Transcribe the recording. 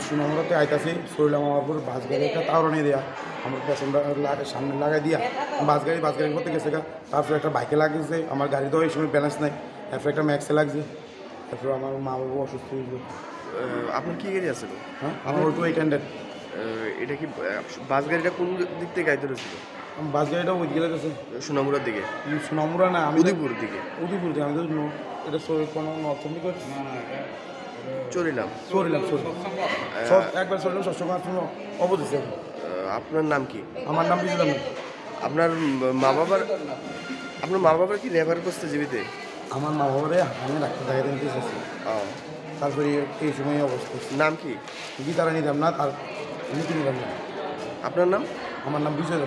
সুনামরাতে আইতাছি শরীলাম আমার উপর বাস গাড়ি একটা তাওরানি দেওয়া আমার পেছনটা সামনে লাগাই দিয়া বাস গাড়ি করতে গেছে তারপরে একটা বাইকে লাগিয়েছে আমার গাড়ি তো এই সময় ব্যালেন্স নাই তারপরে একটা ম্যাক্সে লাগছে তারপরে আমার মা বাবু অসুস্থ হয়েছিল। আপনার কি গাড়ি আছে? হ্যাঁ আমার অটো 800। এটা কি বাস গাড়িটা কোন দিক থেকে গাড়ি ধরেছিল? বাস গাড়িটা ওই দিকে গেছে সোনামুড়ার দিকে। সোনামুড়া না, আমি উদয়পুর দিকে। উদয়পুর দিকে আমি তো এটা কোনো নর্থেন্ডিক চলিলাম একবার চললাম সবসময় অবধি। আপনার নাম কি? আমার নাম বিজয়। আপনার মা বাবার কি লেবার করতে জীবিতে? আমার মা বাবারে আমি ডাক্তার দেখাতে নিতে এসেছি। তারপরে এই সময় অবস্থা। নাম কি? গীতারা নিতাম না, তার নীতি নিতাম না। আপনার নাম? আমার নাম বিজয়।